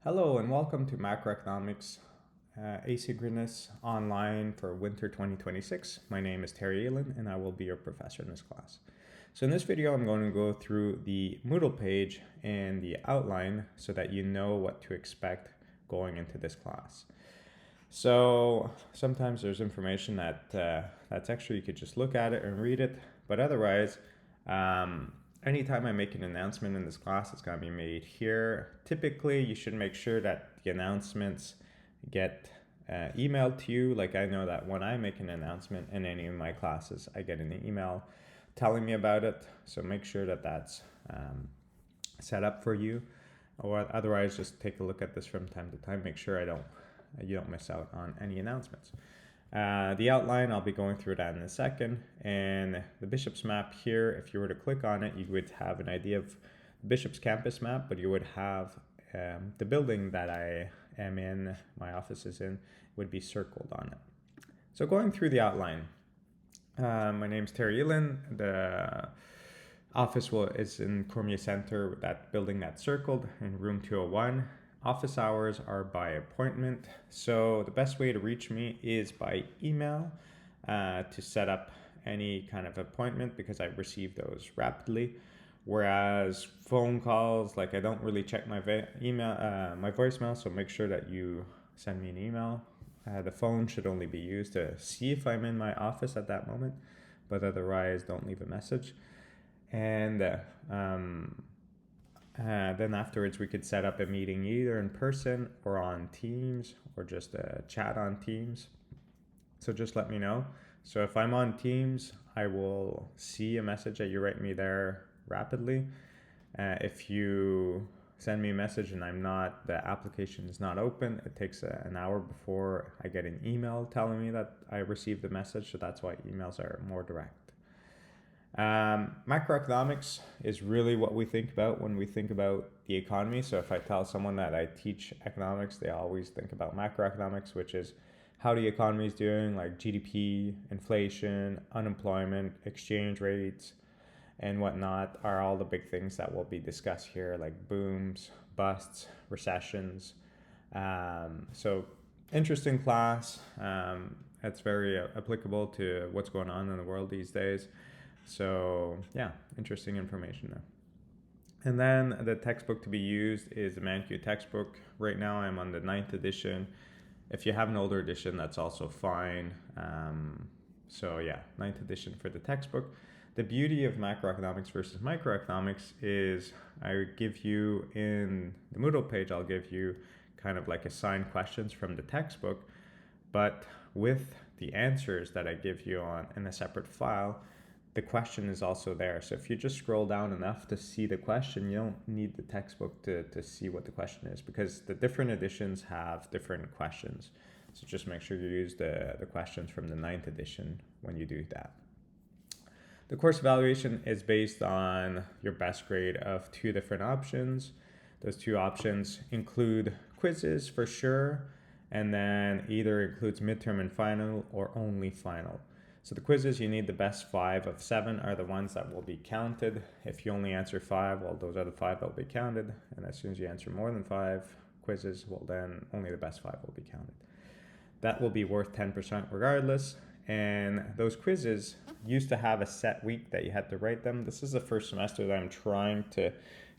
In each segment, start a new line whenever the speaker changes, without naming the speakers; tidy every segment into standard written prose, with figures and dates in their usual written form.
Hello and welcome to Macroeconomics Asynchronous Online for Winter 2026. My name is Terry Elan and I will be your professor in this class. So in this video, I'm going to go through the Moodle page and the outline so that you know what to expect going into this class. So sometimes there's information that's extra, you could just look at it and read it, but otherwise, anytime I make an announcement in this class, it's going to be made here. Typically, you should make sure that the announcements get emailed to you. Like I know that when I make an announcement in any of my classes, I get an email telling me about it. So make sure that that's set up for you. Or otherwise, just take a look at this from time to time. Make sure you don't miss out on any announcements. The outline, I'll be going through that in a second. And the Bishop's map here, if you were to click on it, you would have an idea of the Bishop's campus map, but you would have the building that I am in, my office is in, would be circled on it. So going through the outline, my name's Terry Elan. The office is in Cormier Center, that building that's circled in room 201. Office hours are by appointment, so the best way to reach me is by email to set up any kind of appointment because I receive those rapidly. Whereas phone calls, like I don't really check my my voicemail, so make sure that you send me an email. The phone should only be used to see if I'm in my office at that moment, but otherwise don't leave a message. And then afterwards, we could set up a meeting either in person or on Teams or just a chat on Teams. So just let me know. So if I'm on Teams, I will see a message that you write me there rapidly. If you send me a message and the application is not open, it takes an hour before I get an email telling me that I received the message. So that's why emails are more direct. Macroeconomics is really what we think about when we think about the economy. So if I tell someone that I teach economics, they always think about macroeconomics, which is how the economy is doing, like GDP, inflation, unemployment, exchange rates, and whatnot are all the big things that will be discussed here, like booms, busts, recessions. So interesting class. It's very applicable to what's going on in the world these days. So yeah, interesting information there. And then the textbook to be used is the ManQ textbook. Right now I'm on the 9th edition. If you have an older edition, that's also fine. So yeah, 9th edition for the textbook. The beauty of macroeconomics versus microeconomics is I give you in the Moodle page, I'll give you kind of like assigned questions from the textbook, but with the answers that I give you in a separate file, the question is also there. So if you just scroll down enough to see the question, you don't need the textbook to see what the question is because the different editions have different questions. So just make sure you use the questions from the 9th edition when you do that. The course evaluation is based on your best grade of 2 different options. Those 2 options include quizzes for sure, and then either includes midterm and final or only final. So the quizzes, you need the best 5 of 7 are the ones that will be counted. If you only answer 5, well, those are the 5 that will be counted. And as soon as you answer more than 5 quizzes, well, then only the best 5 will be counted. That will be worth 10% regardless. And those quizzes used to have a set week that you had to write them. This is the first semester that I'm trying to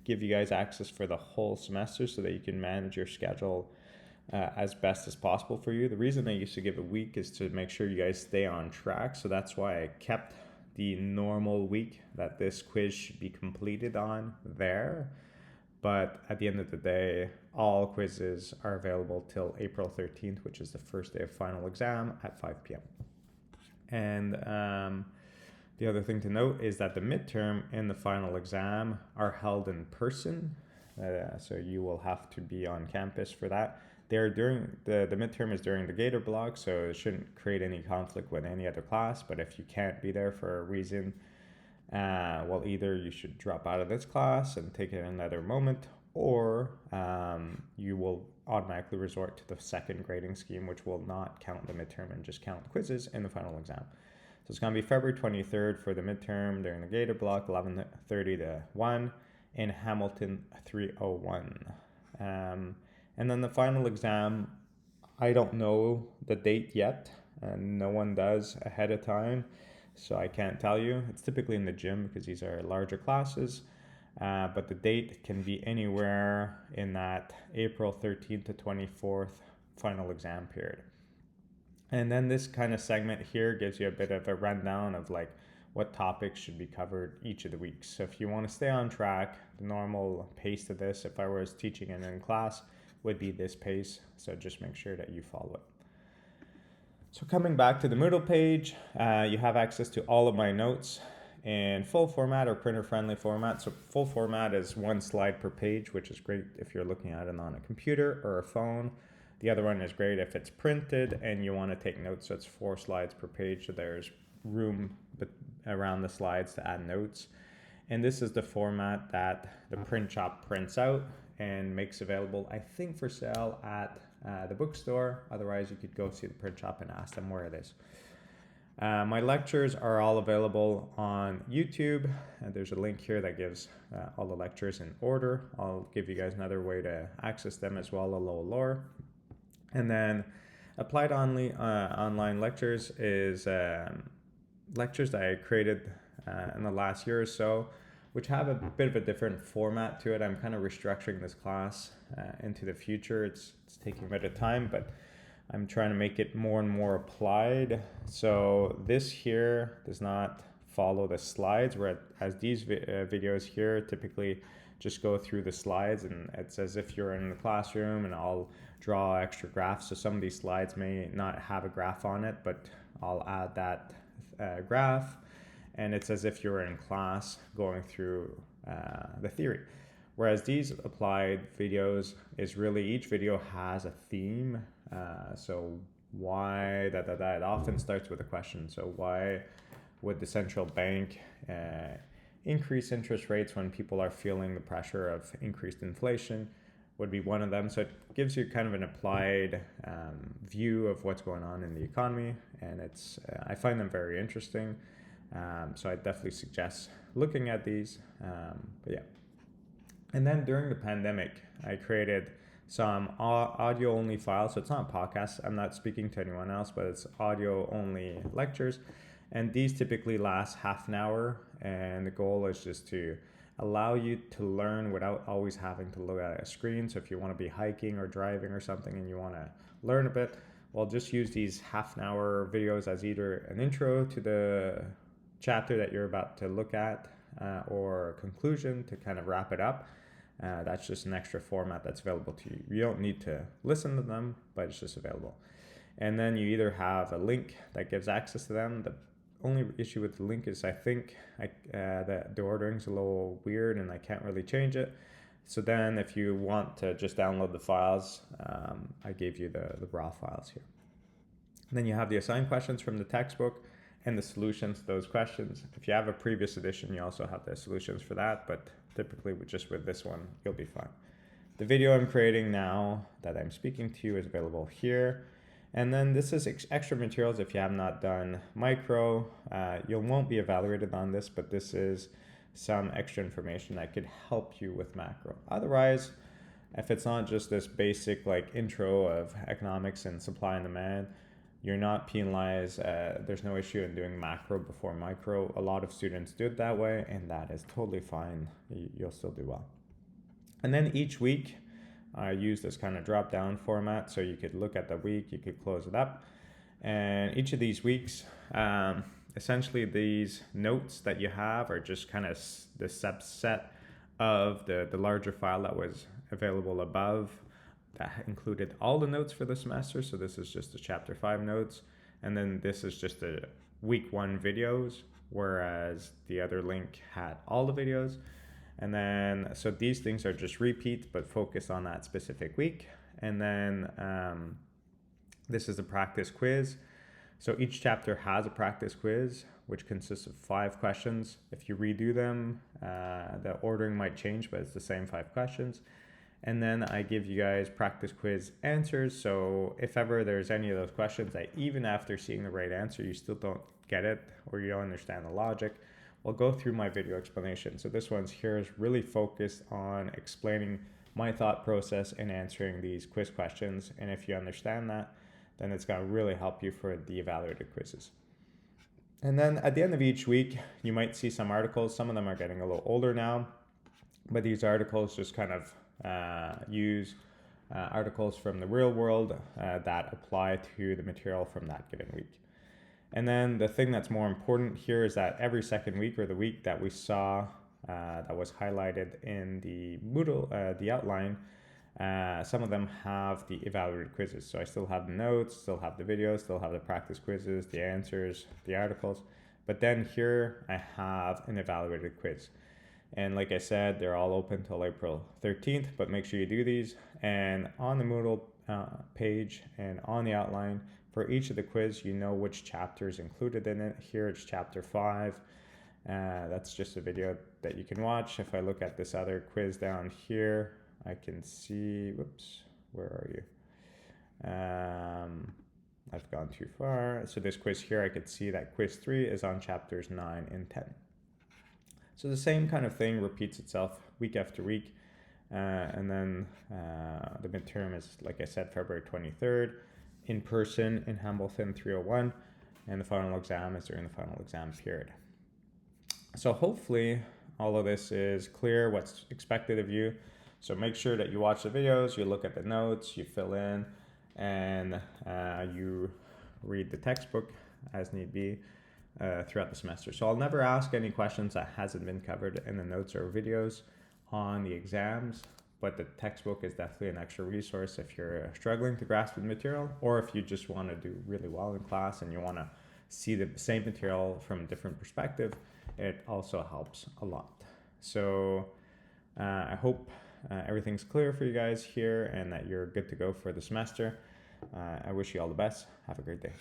give you guys access for the whole semester so that you can manage your schedule as best as possible for you. The reason I used to give a week is to make sure you guys stay on track. So that's why I kept the normal week that this quiz should be completed on there. But at the end of the day, all quizzes are available till April 13th, which is the first day of final exam at 5 p.m. And the other thing to note is that the midterm and the final exam are held in person. So you will have to be on campus for that. They're during the midterm is during the Gator block, so it shouldn't create any conflict with any other class. But if you can't be there for a reason, well, either you should drop out of this class and take it another moment, or you will automatically resort to the second grading scheme, which will not count the midterm and just count quizzes in the final exam. So it's going to be February 23rd for the midterm during the Gator block, 11:30 to 1 in Hamilton 301. And then the final exam, I don't know the date yet, and no one does ahead of time, so I can't tell you. It's typically in the gym because these are larger classes, but the date can be anywhere in that April 13th to 24th final exam period. And then this kind of segment here gives you a bit of a rundown of like what topics should be covered each of the weeks. So if you want to stay on track, the normal pace of this, if I was teaching it in class, would be this pace. So just make sure that you follow it. So coming back to the Moodle page, you have access to all of my notes in full format or printer friendly format. So full format is 1 slide per page, which is great if you're looking at it on a computer or a phone. The other one is great if it's printed and you want to take notes. So it's 4 slides per page. So there's room around the slides to add notes. And this is the format that the print shop prints out and makes available, I think, for sale at the bookstore. Otherwise, you could go see the print shop and ask them where it is. My lectures are all available on YouTube. There's a link here that gives all the lectures in order. I'll give you guys another way to access them as well, a little lower. And then applied online lectures is lectures that I created in the last year or so, which have a bit of a different format to it. I'm kind of restructuring this class into the future. It's taking a bit of time, but I'm trying to make it more and more applied. So this here does not follow the slides, whereas these videos here typically just go through the slides, and it's as if you're in the classroom, and I'll draw extra graphs. So some of these slides may not have a graph on it, but I'll add that graph, and it's as if you're in class going through the theory. Whereas these applied videos is really, each video has a theme. So why it often starts with a question. So why would the central bank increase interest rates when people are feeling the pressure of increased inflation? Would be one of them. So it gives you kind of an applied view of what's going on in the economy, and it's I find them very interesting. So I definitely suggest looking at these. But yeah. And then during the pandemic, I created some audio only files. So it's not podcasts. I'm not speaking to anyone else, but it's audio only lectures. And these typically last half an hour. And the goal is just to allow you to learn without always having to look at a screen. So if you want to be hiking or driving or something and you want to learn a bit, well, just use these half an hour videos as either an intro to the chapter that you're about to look at or a conclusion to kind of wrap it up. That's just an extra format that's available to you. You don't need to listen to them, but it's just available. And then you either have a link that gives access to them. The only issue with the link is I think the ordering's a little weird and I can't really change it. So then if you want to just download the files, I gave you the raw files here. And then you have the assigned questions from the textbook and the solutions to those questions. If you have a previous edition, you also have the solutions for that, but typically with this one, you'll be fine. The video I'm creating now that I'm speaking to you is available here. And then this is extra materials if you have not done micro. You won't be evaluated on this, but this is some extra information that could help you with macro. Otherwise, if it's not just this basic like intro of economics and supply and demand, you're not penalized. There's no issue in doing macro before micro. A lot of students do it that way, and that is totally fine. You'll still do well. And then each week, I use this kind of drop down format. So you could look at the week, you could close it up. And each of these weeks, essentially these notes that you have are just kind of the subset of the larger file that was available above that included all the notes for the semester. So this is just the chapter 5 notes. And then this is just the week 1 videos, whereas the other link had all the videos. And then, so these things are just repeats, but focus on that specific week. And then this is a practice quiz. So each chapter has a practice quiz, which consists of 5 questions. If you redo them, the ordering might change, but it's the same 5 questions. And then I give you guys practice quiz answers. So if ever there's any of those questions that even after seeing the right answer, you still don't get it or you don't understand the logic, we'll go through my video explanation. So this one's here is really focused on explaining my thought process in answering these quiz questions. And if you understand that, then it's going to really help you for the evaluated quizzes. And then at the end of each week, you might see some articles. Some of them are getting a little older now, but these articles just kind of use articles from the real world that apply to the material from that given week. And then the thing that's more important here is that every second week, or the week that we saw that was highlighted in the Moodle, the outline, some of them have the evaluated quizzes. So I still have the notes, still have the videos, still have the practice quizzes, the answers, the articles. But then here I have an evaluated quiz. And like I said, they're all open till April 13th, but make sure you do these. And on the Moodle page and on the outline, for each of the quiz, you know which chapter is included in it. Here it's chapter 5. That's just a video that you can watch. If I look at this other quiz down here, I can see, whoops, where are you? I've gone too far. So this quiz here, I could see that quiz 3 is on chapters 9 and 10. So the same kind of thing repeats itself week after week. And then the midterm is, like I said, February 23rd, in person in Hamilton 301. And the final exam is during the final exam period. So hopefully all of this is clear, what's expected of you. So make sure that you watch the videos, you look at the notes, you fill in, and you read the textbook as need be throughout the semester. So I'll never ask any questions that hasn't been covered in the notes or videos on the exams, but the textbook is definitely an extra resource if you're struggling to grasp the material, or if you just want to do really well in class and you want to see the same material from a different perspective. It also helps a lot. So I hope everything's clear for you guys here and that you're good to go for the semester. I wish you all the best. Have a great day.